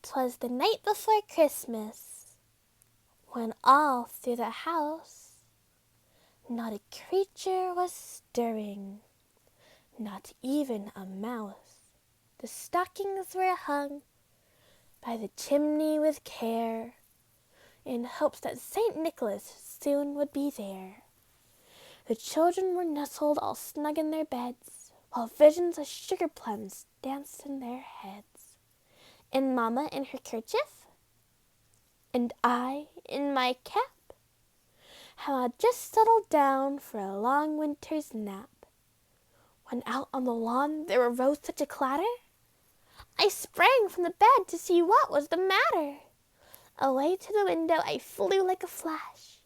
'Twas the night before Christmas, when all through the house not a creature was stirring, not even a mouse. The stockings were hung by the chimney with care, in hopes that St. Nicholas soon would be there. The children were nestled all snug in their beds, while visions of sugar plums danced in their heads. And Mamma in her kerchief, and I in my cap, had just settled down for a long winter's nap, when out on the lawn there arose such a clatter, I sprang from the bed to see what was the matter. Away to the window I flew like a flash,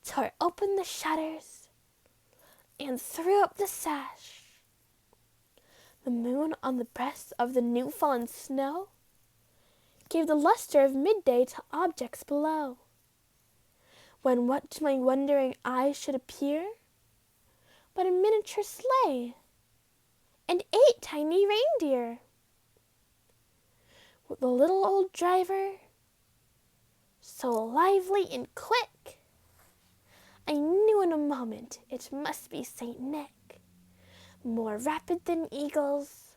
tore open the shutters, and threw up the sash. The moon on the breast of the new-fallen snow gave the luster of midday to objects below, when what to my wondering eyes should appear but a miniature sleigh and 8 tiny reindeer. With the little old driver, so lively and quick, I knew in a moment it must be Saint Nick. More rapid than eagles,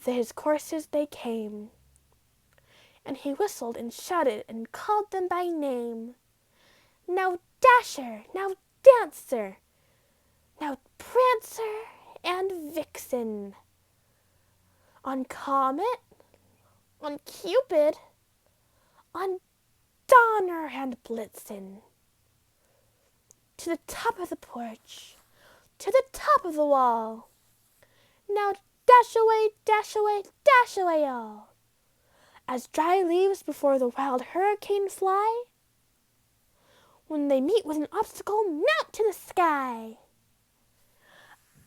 his coursers they came, and he whistled and shouted and called them by name. Now Dasher, now Dancer, now Prancer and Vixen, on Comet, on Cupid, on Donner and Blitzen. To the top of the porch, to the top of the wall, now dash away all, as dry leaves before the wild hurricane fly, when they meet with an obstacle, mount to the sky.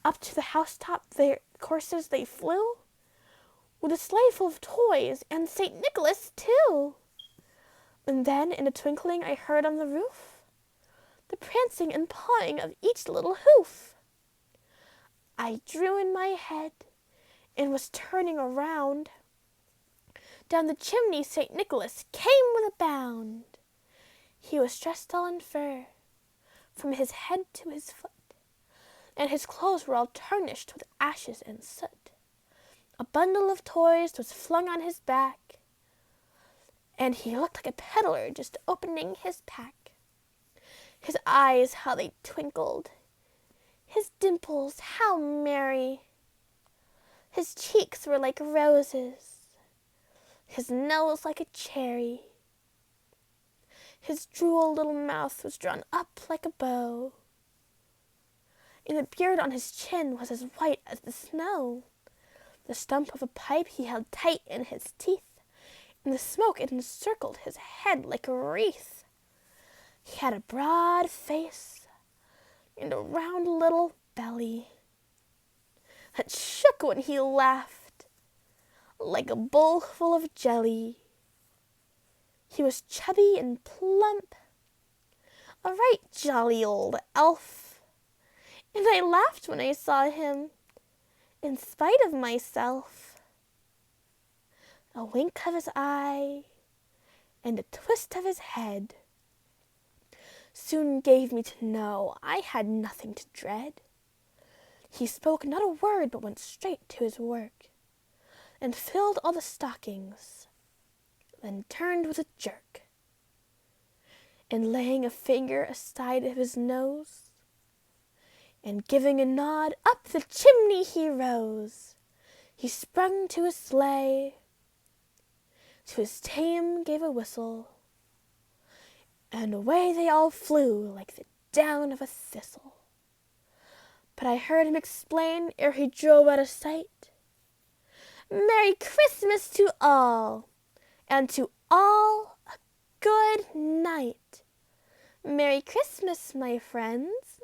Up to the housetop their coursers they flew, with a sleigh full of toys, and St. Nicholas too. And then in a twinkling I heard on the roof the prancing and pawing of each little hoof. I drew in my head, and was turning around. Down the chimney St. Nicholas came with a bound. He was dressed all in fur, from his head to his foot, and his clothes were all tarnished with ashes and soot. A bundle of toys was flung on his back, and he looked like a peddler just opening his pack. His eyes, how they twinkled, his dimples, how merry. His cheeks were like roses, his nose like a cherry. His droll little mouth was drawn up like a bow, and the beard on his chin was as white as the snow. The stump of a pipe he held tight in his teeth, and the smoke it encircled his head like a wreath. He had a broad face and a round little belly that shook when he laughed, like a bowl full of jelly. He was chubby and plump, a right jolly old elf, and I laughed when I saw him, in spite of myself. A wink of his eye and a twist of his head soon gave me to know I had nothing to dread. He spoke not a word, but went straight to his work, and filled all the stockings, then turned with a jerk, and laying a finger aside of his nose, and giving a nod, up the chimney he rose. He sprung to his sleigh, to his tame gave a whistle, and away they all flew like the down of a thistle. But I heard him explain, ere he drove out of sight, Merry Christmas to all, and to all a good night. Merry Christmas, my friends.